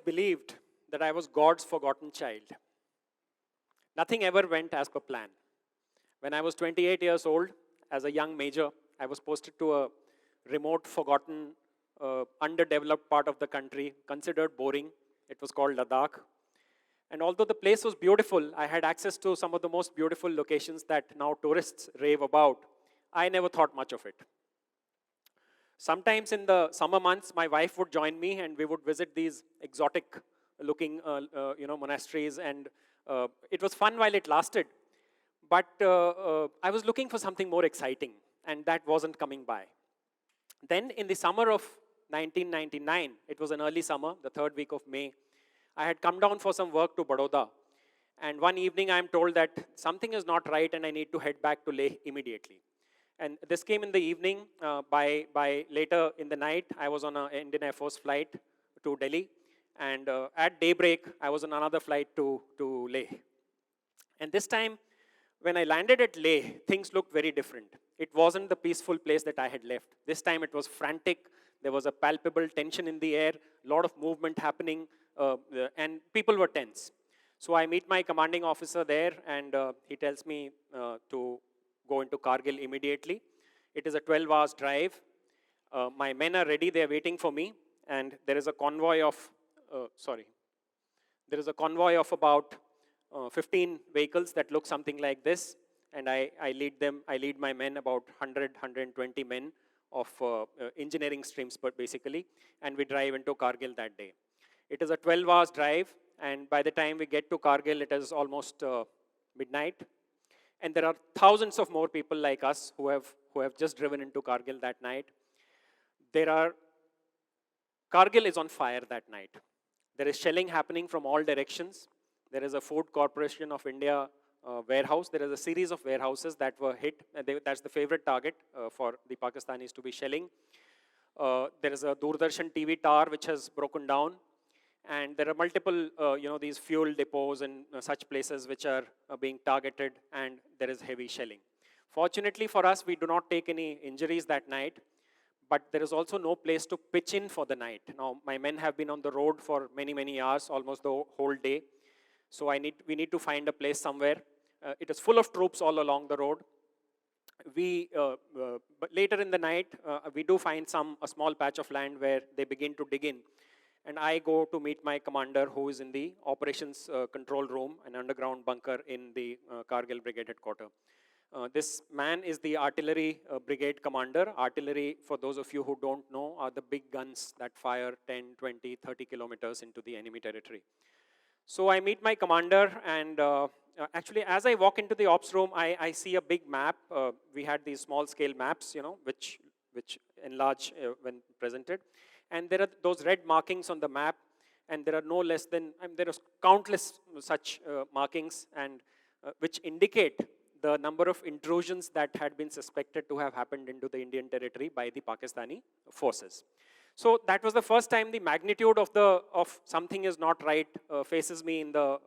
believed that I was God's forgotten child. Nothing ever went as per plan. When I was 28 years old, as a young major, I was posted to a remote, forgotten, underdeveloped part of the country, considered boring. It was called Ladakh. And although the place was beautiful, I had access to some of the most beautiful locations that now tourists rave about. I never thought much of it. Sometimes in the summer months, my wife would join me and we would visit these exotic looking monasteries, and it was fun while it lasted. But I was looking for something more exciting, and that wasn't coming by. Then in the summer of 1999, it was an early summer, the third week of May, I had come down for some work to Baroda. And one evening I am told that something is not right and I need to head back to Leh immediately. And this came in the evening. By later in the night, I was on an Indian Air Force flight to Delhi. And at daybreak, I was on another flight to Leh. And this time, when I landed at Leh, things looked very different. It wasn't the peaceful place that I had left. This time it was frantic. There was a palpable tension in the air, a lot of movement happening, and people were tense. So I meet my commanding officer there, and he tells me to go into Kargil immediately. It is a 12 hours drive. My men are ready, they're waiting for me, and there is a convoy of, about 15 vehicles that look something like this, and I lead my men, about 120 men of engineering streams, but basically, and we drive into Kargil that day. It is a 12 hours drive, and by the time we get to Kargil, it is almost midnight. And there are thousands of more people like us who have just driven into Kargil that night. Kargil is on fire that night. There is shelling happening from all directions. There is a Food Corporation of India warehouse. There is a series of warehouses that were hit. That's the favorite target for the Pakistanis to be shelling. There is a Doordarshan TV tower which has broken down. And there are multiple, these fuel depots and such places which are being targeted, and there is heavy shelling. Fortunately for us, we do not take any injuries that night, but there is also no place to pitch in for the night. Now, my men have been on the road for many, many hours, almost the whole day. So we need to find a place somewhere. It is full of troops all along the road. But later in the night, we do find a small patch of land where they begin to dig in. And I go to meet my commander, who is in the operations control room, an underground bunker in the Kargil Brigade headquarters. This man is the artillery brigade commander. Artillery, for those of you who don't know, are the big guns that fire 10, 20, 30 kilometers into the enemy territory. So I meet my commander, and actually as I walk into the ops room, I see a big map. We had these small scale maps, which enlarge when presented. And there are those red markings on the map, and there are no less than, there are countless such markings, and which indicate the number of intrusions that had been suspected to have happened into the Indian territory by the Pakistani forces. So that was the first time the magnitude of something is not right faces me in the,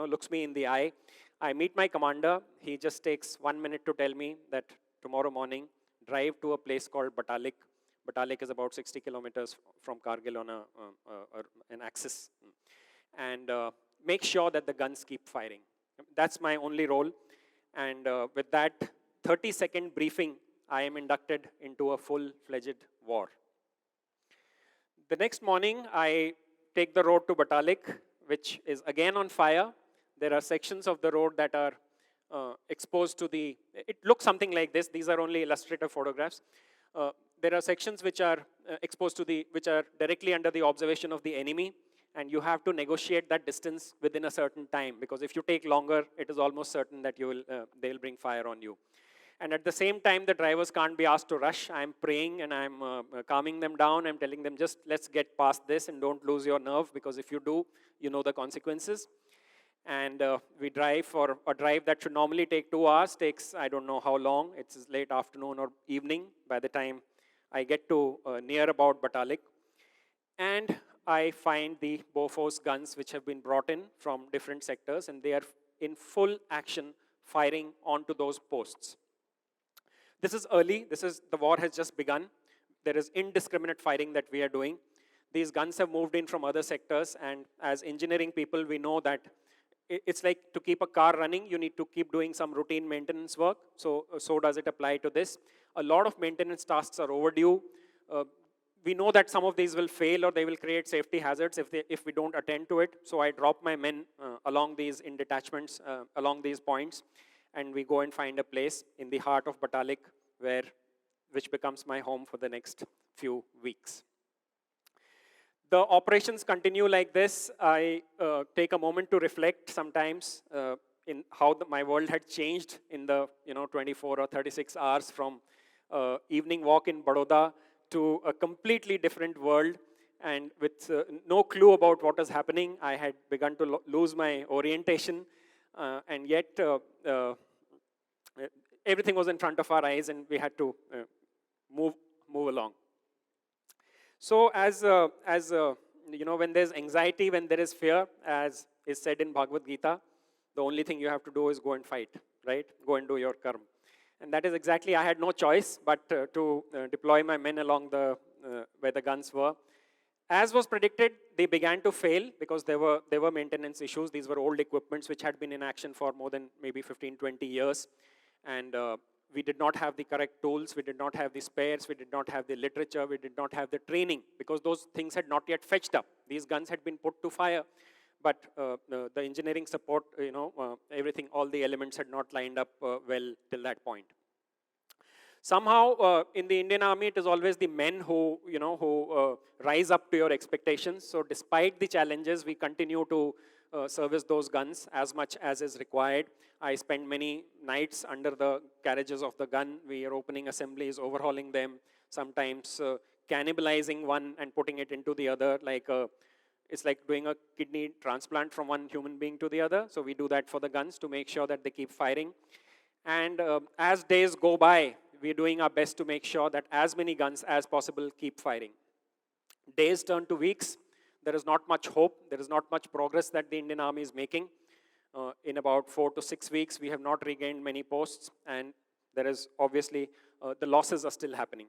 looks me in the eye. I meet my commander. He just takes 1 minute to tell me that tomorrow morning, drive to a place called Batalik. Batalik is about 60 kilometers from Kargil on an axis. And make sure that the guns keep firing. That's my only role. And with that 30-second briefing, I am inducted into a full-fledged war. The next morning, I take the road to Batalik, which is again on fire. There are sections of the road that are exposed to it looks something like this. These are only illustrative photographs. There are sections which are exposed to which are directly under the observation of the enemy, and you have to negotiate that distance within a certain time, because if you take longer, it is almost certain that they'll bring fire on you. And at the same time, the drivers can't be asked to rush. I'm praying and I'm calming them down. I'm telling them, just let's get past this and don't lose your nerve, because if you do, you know the consequences. And we drive for a drive that should normally take 2 hours, takes I don't know how long. It's late afternoon or evening by the time I get to near about Batalik. And I find the Bofors guns which have been brought in from different sectors, and they are in full action firing onto those posts. This is early. The war has just begun. There is indiscriminate firing that we are doing. these guns have moved in from other sectors, and as engineering people, we know that it's like to keep a car running, you need to keep doing some routine maintenance work. So does it apply to this. A lot of maintenance tasks are overdue. We know that some of these will fail or they will create safety hazards if we don't attend to it. So I drop my men along these in detachments, along these points, and we go and find a place in the heart of Batalik which becomes my home for the next few weeks. The operations continue like this. I take a moment to reflect sometimes in how my world had changed in the 24 or 36 hours from evening walk in Baroda to a completely different world, and with no clue about what was happening. I had begun to lose my orientation, and yet everything was in front of our eyes, and we had to move along. So as when there's anxiety, when there is fear, as is said in Bhagavad Gita, the only thing you have to do is go and fight, right? Go and do your karma. And that is exactly, I had no choice but to deploy my men along where the guns were. As was predicted, they began to fail because there were maintenance issues. These were old equipments which had been in action for more than maybe 15, 20 years. And we did not have the correct tools, we did not have the spares, we did not have the literature, we did not have the training, because those things had not yet fetched up. These guns had been put to fire, but the engineering support, everything, all the elements had not lined up well till that point. Somehow, in the Indian Army, it is always the men who rise up to your expectations. So despite the challenges, we continue to service those guns as much as is required. I spend many nights under the carriages of the gun. We are opening assemblies, overhauling them, sometimes cannibalizing one and putting it into the other, it's like doing a kidney transplant from one human being to the other. So we do that for the guns to make sure that they keep firing. And as days go by, we're doing our best to make sure that as many guns as possible keep firing. Days turn to weeks. There is not much hope. There is not much progress that the Indian Army is making. In about 4 to 6 weeks, we have not regained many posts, and there is obviously, the losses are still happening.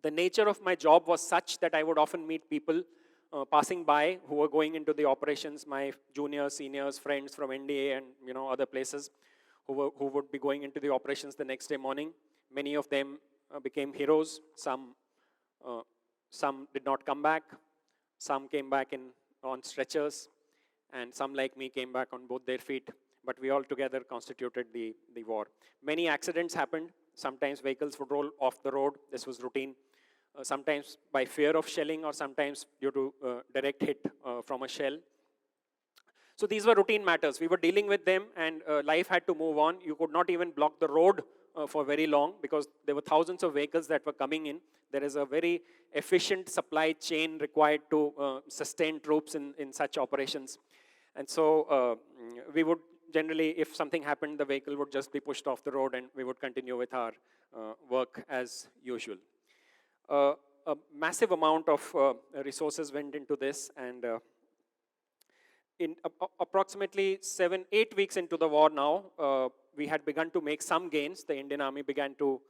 The nature of my job was such that I would often meet people passing by who were going into the operations, my juniors, seniors, friends from NDA and other places who would be going into the operations the next day morning. Many of them became heroes. Some did not come back. Some came back on stretchers, and some like me came back on both their feet. But we all together constituted the war. Many accidents happened. Sometimes vehicles would roll off the road. This was routine. Sometimes by fear of shelling, or sometimes due to direct hit from a shell. So these were routine matters. We were dealing with them, and life had to move on. You could not even block the road for very long because there were thousands of vehicles that were coming in. There is a very efficient supply chain required to sustain troops in such operations. And so we would generally, if something happened, the vehicle would just be pushed off the road and we would continue with our work as usual. A massive amount of resources went into this, and in approximately 7-8 weeks into the war now, we had begun to make some gains. The Indian Army began to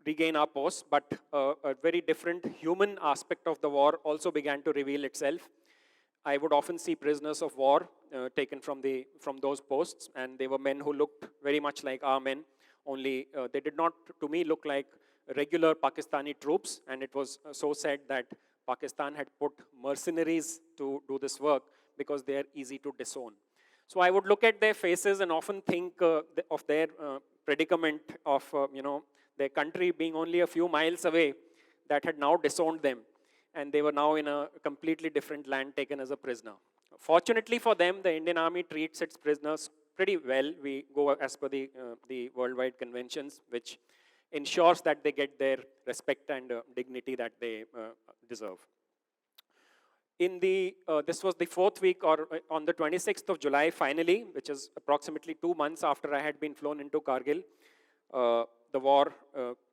regain our posts, but a very different human aspect of the war also began to reveal itself. I would often see prisoners of war taken from those posts, and they were men who looked very much like our men, only they did not, to me, look like regular Pakistani troops, and it was so said that Pakistan had put mercenaries to do this work because they are easy to disown. So I would look at their faces and often think of their predicament of their country being only a few miles away that had now disowned them, and they were now in a completely different land taken as a prisoner. Fortunately for them, the Indian Army treats its prisoners pretty well. We go as per the worldwide conventions, which ensures that they get their respect and dignity that they deserve. This was the 4th week, or on the 26th of July, finally, which is approximately 2 months after I had been flown into Kargil, the war,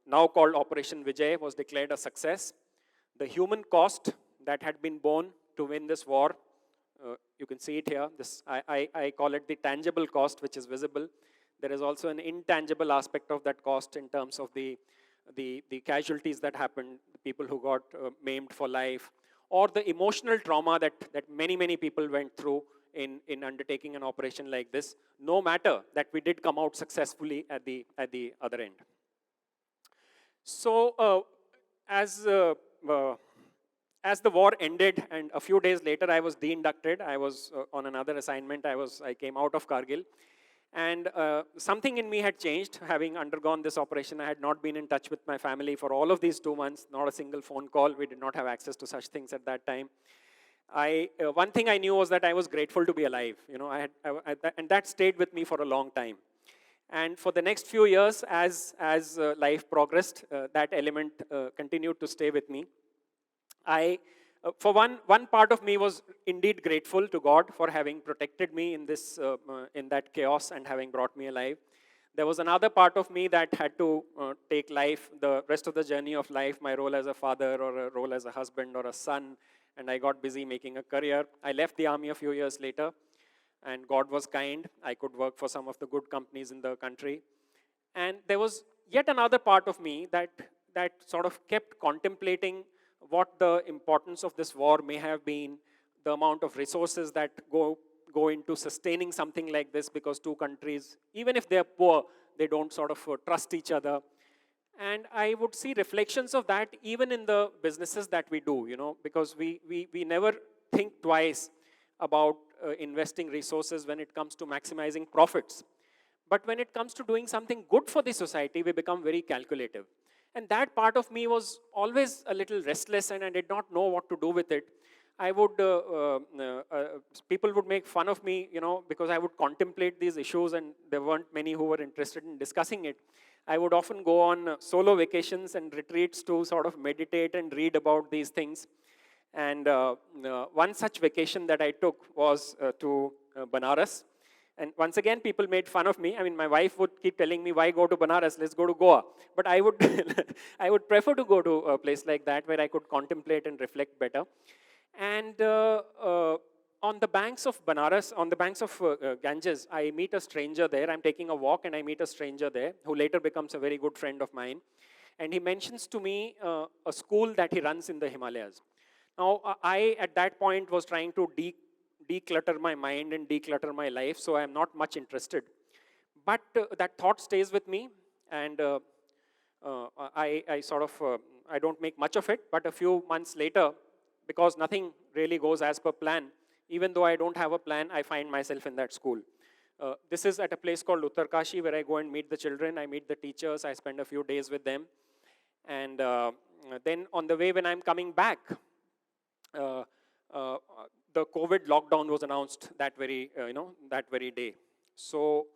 now called Operation Vijay, was declared a success. The human cost that had been borne to win this war, you can see it here. I call it the tangible cost, which is visible. There is also an intangible aspect of that cost in terms of the casualties that happened, the people who got maimed for life, or the emotional trauma that many people went through in undertaking an operation like this, no matter that we did come out successfully at the other end. So as the war ended and a few days later I was de-inducted, I was on another assignment, I came out of Kargil, and something in me had changed. Having undergone this operation, I had not been in touch with my family for all of these 2 months, not a single phone call. We did not have access to such things at that time. One thing I knew was that I was grateful to be alive. You know, and that stayed with me for a long time. And for the next few years, as life progressed, that element continued to stay with me. For one part of me was indeed grateful to God for having protected me in this in that chaos and having brought me alive. There was another part of me that had to take life, the rest of the journey of life, my role as a father or a role as a husband or a son, and I got busy making a career. I left the army a few years later, and God was kind. I could work for some of the good companies in the country. And there was yet another part of me that sort of kept contemplating what the importance of this war may have been, the amount of resources that go into sustaining something like this, because two countries, even if they're poor, they don't sort of trust each other. And I would see reflections of that even in the businesses that we do, you know, because we never think twice about investing resources when it comes to maximizing profits. But when it comes to doing something good for the society, we become very calculative. And that part of me was always a little restless, and I did not know what to do with it. I would, people would make fun of me, you know, because I would contemplate these issues, and there weren't many who were interested in discussing it. I would often go on solo vacations and retreats to sort of meditate and read about these things. And one such vacation that I took was to Banaras. And once again, people made fun of me. I mean, my wife would keep telling me, why go to Banaras? Let's go to Goa. But I would, I would prefer to go to a place like that where I could contemplate and reflect better. And on the banks of Banaras, on the banks of Ganges, I meet a stranger there. I'm taking a walk and I meet a stranger there who later becomes a very good friend of mine. And he mentions to me a school that he runs in the Himalayas. Now, I, at that point, was trying to declutter my mind and declutter my life, so I'm not much interested. But that thought stays with me, and I sort of, I don't make much of it, but a few months later, because nothing really goes as per plan, even though I don't have a plan, I find myself in that school. This is at a place called Uttarkashi, where I go and meet the children, I meet the teachers, I spend a few days with them. And then on the way when I'm coming back, the COVID lockdown was announced that very, that very day. So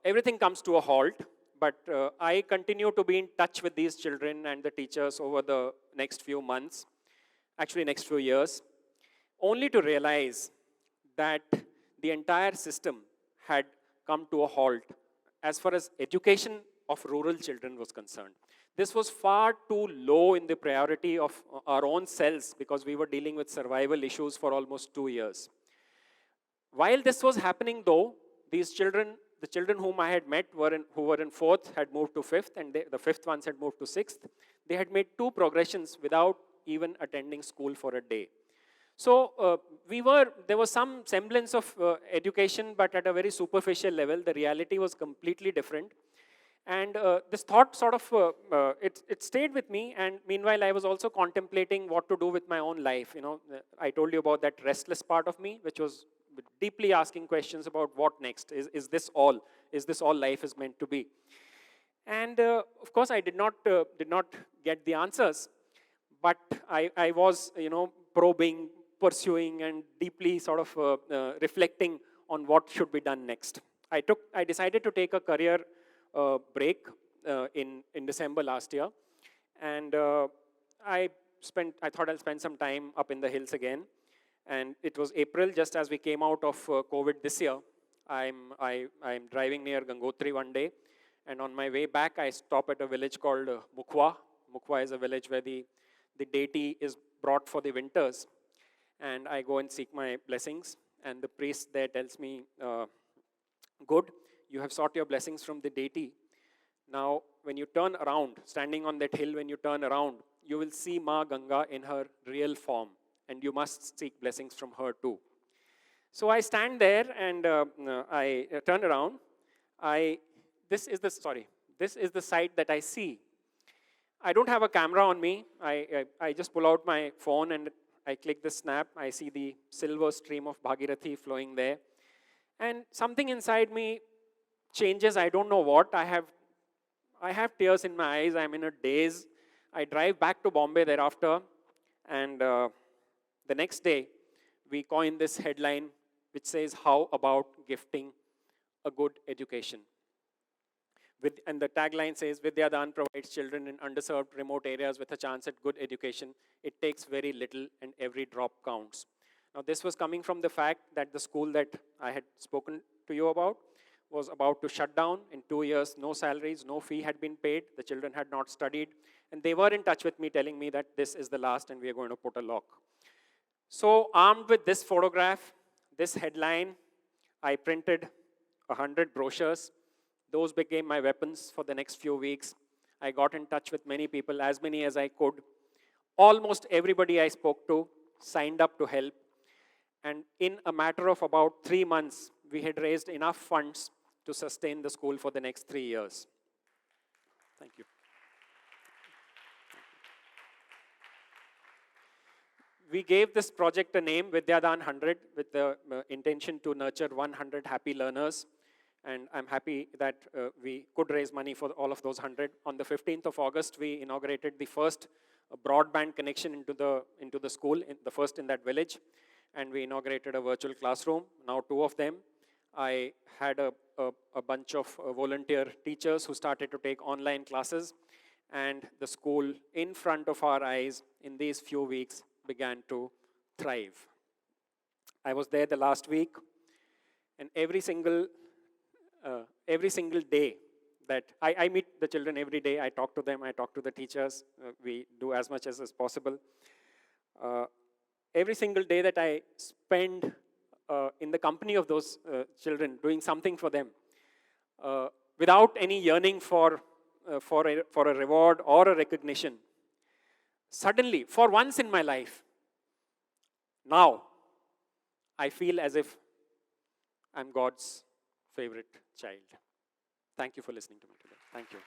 everything comes to a halt, but I continue to be in touch with these children and the teachers over the next few months, actually next few years, only to realize that the entire system had come to a halt as far as education of rural children was concerned. This was far too low in the priority of our own selves because we were dealing with survival issues for almost 2 years. While this was happening though, these children, the children whom I had met who were in 4th had moved to 5th, and the 5th ones had moved to 6th. They had made 2 progressions without even attending school for a day. So there was some semblance of education, but at a very superficial level. The reality was completely different. And this thought sort of, it stayed with me, and meanwhile I was also contemplating what to do with my own life. You know, I told you about that restless part of me, which was deeply asking questions about what next? Is this all? Is this all life is meant to be? And of course I did not get the answers, but I was, probing, pursuing, and deeply sort of reflecting on what should be done next. I decided to take a career break in December last year, and I thought I'll spend some time up in the hills again. And it was April, just as we came out of COVID this year. I'm driving near Gangotri one day, and on my way back, I stop at a village called Mukhwa. Mukhwa is a village where the deity is brought for the winters, and I go and seek my blessings. And the priest there tells me, "Good. You have sought your blessings from the deity. Now, when you turn around, standing on that hill, when you turn around, you will see Ma Ganga in her real form, and you must seek blessings from her too. So I stand there and I turn around. This is the sight that I see. I don't have a camera on me. I just pull out my phone and I click the snap. I see the silver stream of Bhagirathi flowing there. And something inside me changes. I don't know what. I have tears in my eyes. I'm in a daze. I drive back to Bombay thereafter. And the next day, we coin this headline which says, "How about gifting a good education?" And the tagline says, "Vidya-Daan provides children in underserved remote areas with a chance at good education. It takes very little and every drop counts." Now, this was coming from the fact that the school that I had spoken to you about was about to shut down. In 2 years, no salaries, no fee had been paid. The children had not studied. And they were in touch with me telling me that this is the last and we are going to put a lock. So armed with this photograph, this headline, I printed 100 brochures. Those became my weapons for the next few weeks. I got in touch with many people, as many as I could. Almost everybody I spoke to signed up to help. And in a matter of about 3 months, we had raised enough funds to sustain the school for the next 3 years. Thank you. We gave this project a name, Vidya-Daan 100, with the intention to nurture 100 happy learners. And I'm happy that we could raise money for all of those 100. On the 15th of August, we inaugurated the first broadband connection into the school, the first in that village. And we inaugurated a virtual classroom, now 2 of them. I had a bunch of volunteer teachers who started to take online classes. And the school, in front of our eyes, in these few weeks, began to thrive. I was there the last week, and every single day that I meet the children every day, I talk to them, I talk to the teachers, we do as much as is possible. Every single day that I spend in the company of those children, doing something for them, without any yearning for a reward or a recognition, suddenly, for once in my life, now, I feel as if I'm God's favorite child. Thank you for listening to me today. Thank you.